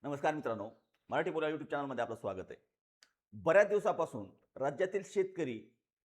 नमस्कार मित्रांनो, मराठी बोला यूट्यूब चॅनलमध्ये आपलं स्वागत आहे. बऱ्याच दिवसापासून राज्यातील शेतकरी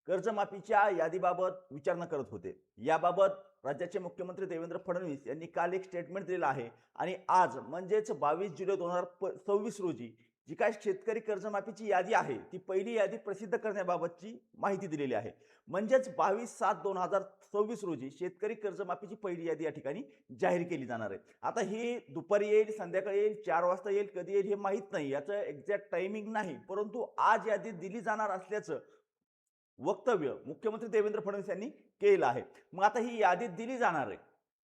कर्जमाफीच्या यादीबाबत विचारणा करत होते. याबाबत राज्याचे मुख्यमंत्री देवेंद्र फडणवीस यांनी काल एक स्टेटमेंट दिलेलं आहे आणि आज म्हणजेच 22 जुलै 2026 रोजी जी काय शेतकरी कर्जमाफीची यादी आहे, ती पहिली यादी प्रसिद्ध करण्याबाबतची माहिती दिलेली आहे. म्हणजेच 22/7/2026 रोजी शेतकरी कर्जमाफीची पहिली यादी या ठिकाणी जाहीर केली जाणार आहे. आता ही दुपारी येईल, संध्याकाळी येईल, 4 वाजता येईल, कधी येईल हे माहीत नाही. याचं एक्झॅक्ट टायमिंग नाही. परंतु आज यादी दिली जाणार असल्याचं वक्तव्य मुख्यमंत्री देवेंद्र फडणवीस यांनी केलं आहे. मग आता ही यादी दिली जाणार आहे.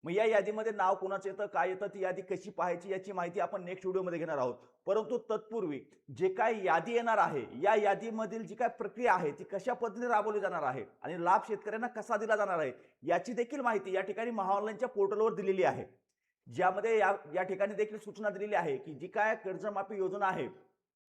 मग या यादीमध्ये नाव कोणाचं येतं, काय येतं, ती यादी कशी पाहायची याची माहिती आपण नेक्स्ट व्हिडिओमध्ये घेणार आहोत. परंतु तत्पूर्वी जे काय यादी येणार आहे, या यादीमधील जी काय प्रक्रिया आहे ती कशा पद्धतीने राबवली जाणार आहे आणि लाभ शेतकऱ्यांना कसा दिला जाणार आहे याची देखील माहिती या ठिकाणी महाऑनलाईनच्या पोर्टलवर दिलेली आहे. ज्यामध्ये या या ठिकाणी देखील सूचना दिलेली आहे की जी काय कर्जमाफी योजना आहे,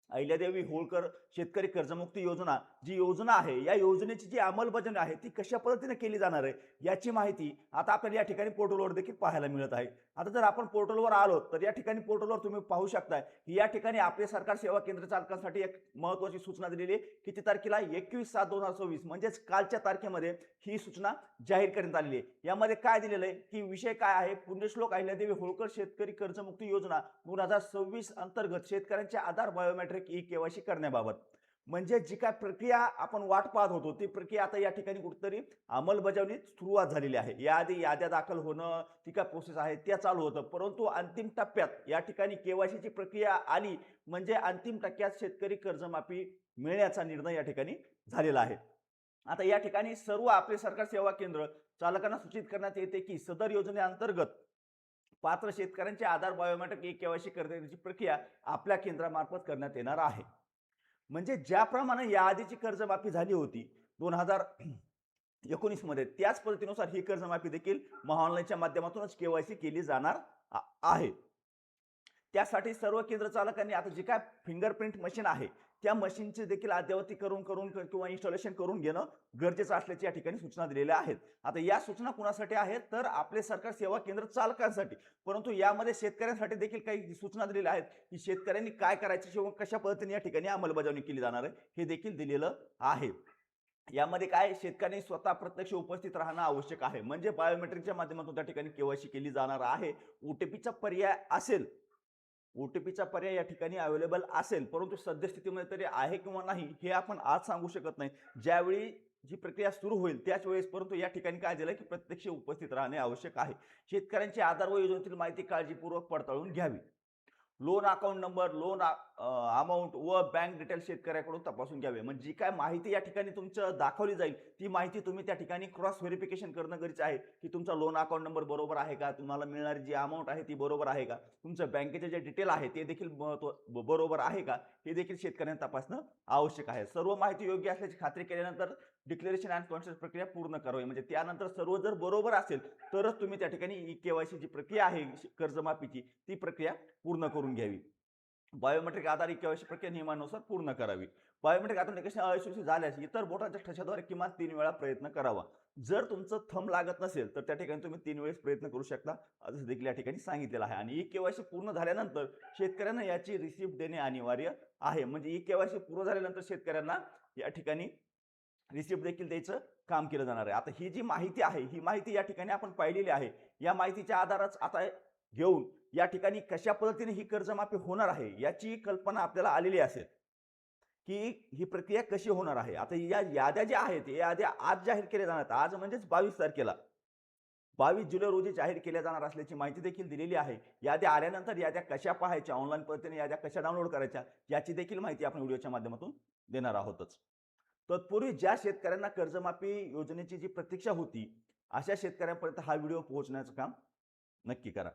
अहिल्यादेवी होळकर शेतकरी कर्जमुक्ती योजना जी योजना आहे, या योजनेची जी अंमलबजावणी आहे ती कशा पद्धतीने केली जाणार आहे याची माहिती आता आपल्याला या ठिकाणी पोर्टलवर देखील पाहायला मिळत आहे. आता जर आपण पोर्टलवर आलो तर या ठिकाणी पोर्टलवर तुम्ही पाहू शकता की या ठिकाणी आपले सरकार सेवा केंद्र चालकांसाठी एक महत्त्वाची सूचना दिलेली आहे. किती तारखेला? 21/7/2026 म्हणजेच कालच्या तारखेमध्ये ही सूचना जाहीर करण्यात आलेली आहे. यामध्ये काय दिलेलं आहे की विषय काय आहे? पुण्यश्लोक अहिल्यादेवी होळकर शेतकरी कर्जमुक्ती योजना 2026 अंतर्गत शेतकऱ्यांचे आधार बायोमेट्रिक ई-केवायसी करण्याबाबत. म्हणजे जी काय प्रक्रिया आपण वाट पाहत होतो ती प्रक्रिया आता या ठिकाणी कुठेतरी अंमलबजावणीत सुरुवात झालेली आहे. याआधी याद्या दाखल होणं, ती काय प्रोसेस आहे त्या चालू होतं. परंतु अंतिम टप्प्यात या ठिकाणी केवायसीची प्रक्रिया आली म्हणजे अंतिम टप्प्यात शेतकरी कर्जमाफी मिळण्याचा निर्णय या ठिकाणी झालेला आहे. आता या ठिकाणी सर्व आपले सरकार सेवा केंद्र चालकांना सूचित करण्यात येते की सदर योजनेअंतर्गत पात्र शेतकऱ्यांचे आधार बायोमेट्रिक ई-केवायसी करण्याची प्रक्रिया आपल्या केंद्रामार्फत करण्यात येणार आहे. म्हणजे ज्याप्रमाणे याआधीची कर्जमाफी झाली होती 2019 मध्ये, त्याच पद्धतीनुसार ही कर्जमाफी देखील महाऑनलाईनच्या माध्यमातूनच केवायसी केली जाणार आहे. त्यासाठी सर्व केंद्र चालकांनी आता जे काय फिंगरप्रिंट मशीन आहे त्या मशीनचे देखील अद्ययावती करून किंवा इन्स्टॉलेशन करून घेणं गरजेचं असल्याची या ठिकाणी सूचना दिलेल्या आहेत. आता या सूचना कुणासाठी आहेत? तर आपले सरकार सेवा केंद्र चालकांसाठी. परंतु यामध्ये शेतकऱ्यांसाठी देखील काही सूचना दिलेल्या आहेत की शेतकऱ्यांनी काय करायचे किंवा कशा पद्धतीने या ठिकाणी अंमलबजावणी केली जाणार आहे हे देखील दिलेलं आहे. यामध्ये काय, शेतकऱ्यांनी स्वतः प्रत्यक्ष उपस्थित राहणं आवश्यक आहे. म्हणजे बायोमेट्रिकच्या माध्यमातून त्या ठिकाणी केवायसी केली जाणार आहे. ओटीपीचा पर्याय असेल, ओटीपीचा पर्याय या ठिकाणी अवेलेबल असेल, परंतु सद्यस्थितीमध्ये तरी आहे किंवा नाही हे आपण आज सांगू शकत नाही. ज्यावेळी जी प्रक्रिया सुरू होईल त्याच वेळेस. परंतु या ठिकाणी काय दिलं की प्रत्यक्ष उपस्थित राहणे आवश्यक आहे. शेतकऱ्यांची आधार व योजनेतील माहिती काळजीपूर्वक पडताळून घ्यावी. Loan account number, loan amount व बँक डिटेल्स शेतकऱ्याकडून तपासून घ्यावे. म्हणजे जी काय माहिती या ठिकाणी तुमचं दाखवली जाईल ती माहिती तुम्ही त्या ठिकाणी क्रॉस व्हेरिफिकेशन करणं गरजेचं आहे की तुमचा लोन अकाउंट नंबर बरोबर आहे का, तुम्हाला मिळणारी जी अमाऊंट आहे ती बरोबर आहे का, तुमचं बँकेचे जे डिटेल आहे ते देखील बरोबर आहे का, हे देखील शेतकऱ्यांनी तपासणं आवश्यक आहे. सर्व माहिती योग्य असल्याची खात्री केल्यानंतर डिक्लेरेशन अँड कॉन्सेंट प्रक्रिया पूर्ण करावी. म्हणजे त्यानंतर सर्व जर बरोबर असेल तरच तुम्ही त्या ठिकाणी ई केवायसी जी प्रक्रिया आहे कर्जमाफीची ती प्रक्रिया पूर्ण करून घ्यावी. बायोमेट्रिक आधारित केवायसी प्रक्रिया नियमानुसार पूर्ण करावी. बायोमेट्रिक ऑथेंटिकेशन अयशस्वी झाल्यास इतर बोटांच्या ठशाद्वारे किमान 3 वेळा प्रयत्न करावा. जर तुमचं थंब लागत नसेल तर त्या ठिकाणी तुम्ही 3 वेळेस प्रयत्न करू शकता, असं देखील या ठिकाणी सांगितलेलं आहे. आणि ई केवायसी पूर्ण झाल्यानंतर शेतकऱ्यांना याची रिसिप्ट देणे अनिवार्य आहे. म्हणजे ई केवायसी पूर्ण झाल्यानंतर शेतकऱ्यांना या ठिकाणी रिसिप्ट देखील द्यायचं काम केलं जाणार आहे. आता ही जी माहिती आहे ही माहिती या ठिकाणी आपण पाहिलेली आहे. या माहितीच्या आधाराच आता घेऊन या ठिकाणी कशा पद्धतीने ही कर्जमाफी होणार आहे याची कल्पना आपल्याला आलेली असेल की ही प्रक्रिया कशी होणार आहे. आता या याद्या ज्या आहेत या याद्या आज जाहीर केल्या जाणार. आज म्हणजेच 22 तारखेला 22 जुलै रोजी जाहीर केल्या जाणार असल्याची माहिती देखील दिलेली आहे. याद्या आल्यानंतर याद्या कशा पाहायच्या, ऑनलाईन पद्धतीने याद्या कशा डाउनलोड करायच्या याची देखील माहिती आपण व्हिडिओच्या माध्यमातून देणार आहोतच. तत्पूर्वी ज्या शेतकऱ्यांना कर्जमाफी योजनेची जी प्रतीक्षा होती अशा शेतकऱ्यांपर्यंत हा व्हिडिओ पोहोचण्याचं काम नक्की करा.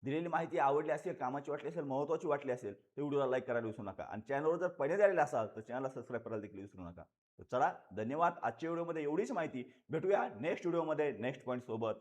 दिलेली माहिती आवडली असेल, कामाची वाटली असेल, महत्त्वाची वाटली असेल तर व्हिडिओला लाईक करायला विसरू नका. आणि चॅनलवर जर पहिल्यांदा आलेला असाल तर चॅनलला सबस्क्राईब करायला देखील विसरू नका. तर चला, धन्यवाद. आजच्या व्हिडिओमध्ये एवढीच माहिती. भेटूया नेक्स्ट व्हिडिओमध्ये नेक्स्ट पॉईंट सोबत.